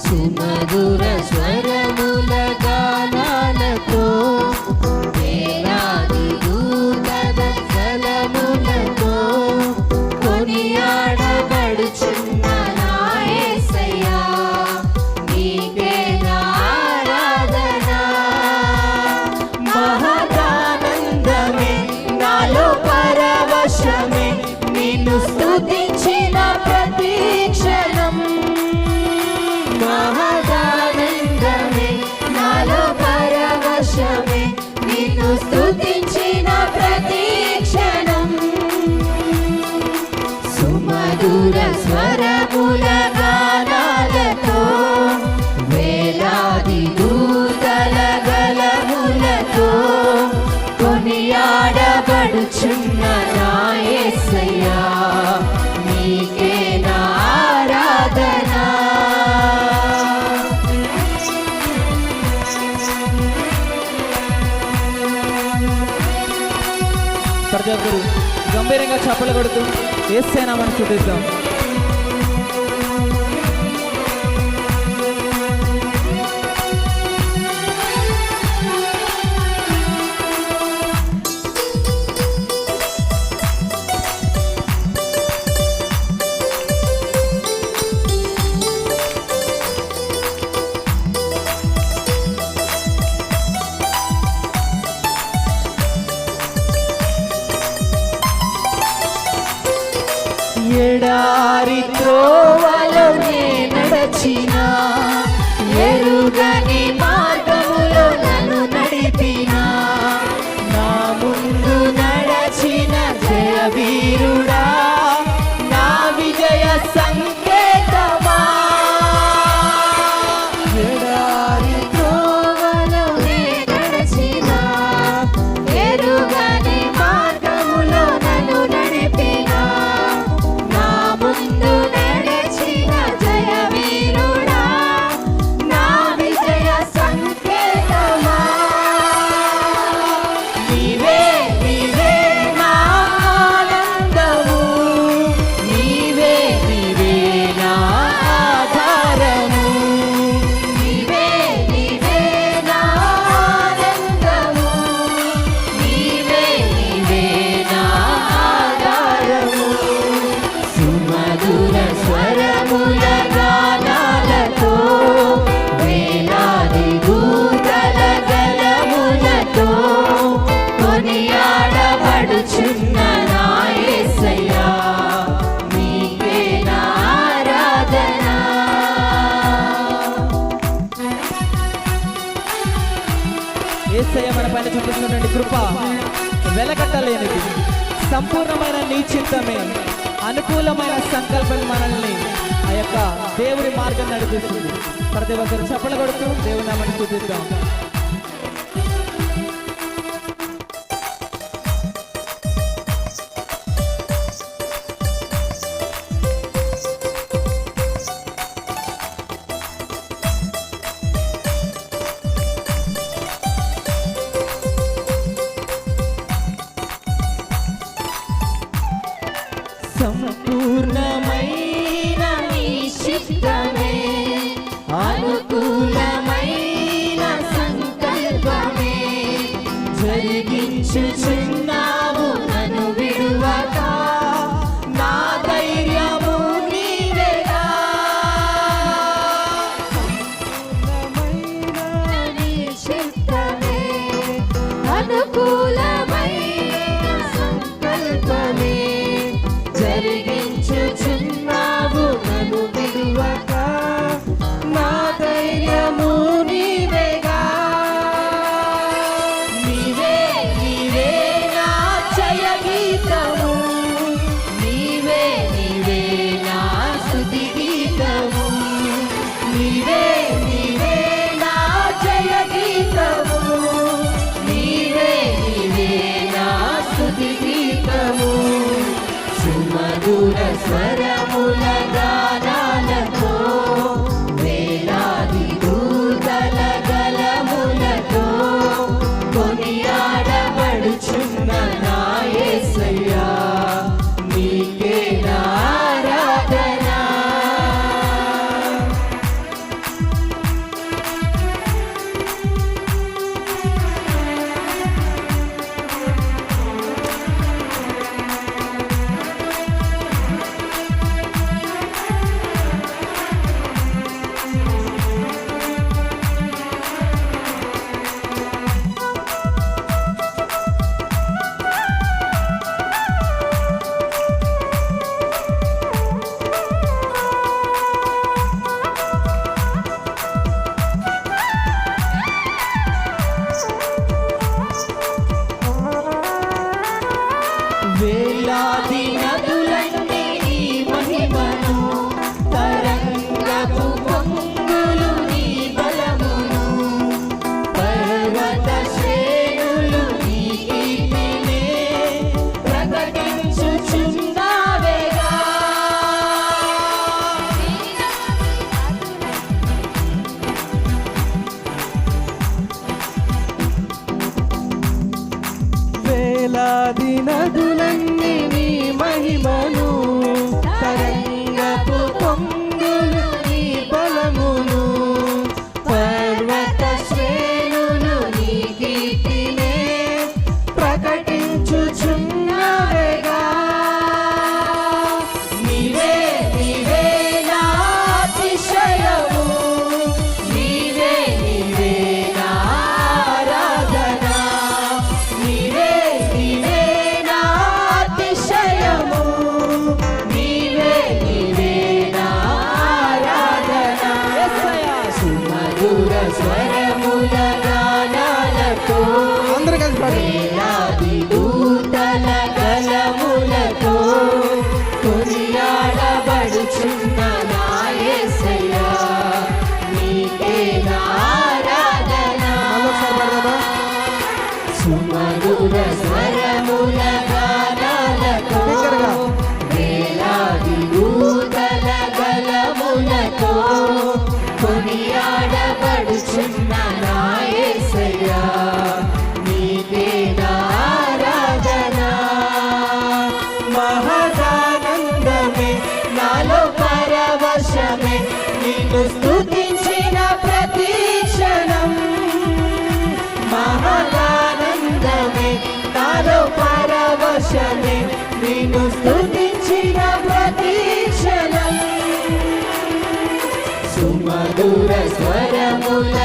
సుమధుర స్వరముల గానాలతో వేలాది దూతల ఫలములతో కొనియాడబడుచున్న నా యేసయ్యా నీకే నా ఆరాధన. మహదానందమే నాలో పరవశమే నిన్ను స్తుతించిన ప్రతి క్షణం. మహదానందమే నాలో పరవశమే నిన్ను స్తుతించిన ప్రతి క్షణం. సుమధుర స్వరముల గానాలతో వేలాది దూతల గళములతో కొనియాడబడుచున్న నా యేసయ్యా నీకే నా ఆరాధన. ప్రతి ఒక్కరు గంభీరంగా చప్పలు కొడుతూ యేసయ్య నామమును స్తుతిద్దాం. ఎడారి త్రోవలో నే నడచినా ఎరుగని మార్గములో నన్ను నడిపినా నా ముందు నడచిన జయ వీరుడా నా విజయ సంకేతమా. ఎడారి త్రోవలో నే నడచినా ఎరుగని మార్గములో నన్ను నడిపినా ముందు నడిచిన జయ వీరుడా నా విజయ సంకేతమా. నీవే నీవే నా ఆనందము నీవే నీవే నా ఆధారము నీవే నీవే నా ఆనందము నీవే నీవే నా ఆధారము. సుమధుర స్వరముల గానాలతో వేలాది దూతల గళములతో కొనియాడబడుచున్న నా యేసయ్యా నీకే నా ఆరాధన. యేసయ్య మన పైన చూపిస్తున్నటువంటి కృప వెలకట్టలేనిది. సంపూర్ణమైన నీ చిత్తమే అనుకూలమైన సంకల్పం మనల్ని ఆ యొక్క దేవుడి మార్గం నడిపిస్తుంది. ప్రతి ఒక్కరు చప్పలు కొడుతూ దేవుని నామమును స్తుతిద్దాం. సంపూర్ణమైన నీ చిత్తమే అనుకూలమైన సంకల్పమే జరిగించుచున్నావు నన్ను విడువక నా ధైర్యము నీవేగా. సంపూర్ణమైన నీ చిత్తమే అనుకూలమైన సంకల్పమే జరిగించుచున్నావు నన్ను విడువక నా ధైర్యము నీవేగా. నీవే నీవే నా జయ గీతము నీవే నీవే నా స్తుతి గీతము నీవే నీవే నా జయ గీతము నీవే నీవే నా స్తుతి గీతము. సుమధుర స్వరముల గానాలతో వేలాది దూతల గళములతో కొనియాడబడుచున్న నా యేసయ్యా నీకే నా ఆరాధన. నది నదులన్నీ నీ మహిమను, తరంగపు పొంగులు నీ బలమును, పర్వత శ్రేణులు నీ కీర్తినే ప్రకటించుచున్నవేగా. నీవే నీవే నా అతిశయము, నీవే నీవే నా ఆరాధన, నీవే నీవే నా అతిశయము, నీవే నీవే నా ఆరాధన. సుమధుర స్వరముల గానాలతో, అందరూ కలిసి పాడండి. వేలాది దూతల గళములతో కొనియాడబడుచున్న నా యేసయ్యా, నీకే నా ఆరాధన. మళ్ళొకసారి పాడదామా? సుమధుర స్వరముల గానాలతో, బిగ్గరగా. వేలాది దూతల గళములతో కొనియాడబడుచున్న నా యేసయ్యా, నీకే నా ఆరాధన. మహదానందమే నాలో పరవశమే, నిన్ను స్తుతించిన ప్రతి క్షణం. మహదానందమే నాలో పరవశమే, నిన్ను స్తుతించిన ప్రతి క్షణం. సుమధుర స్వరముల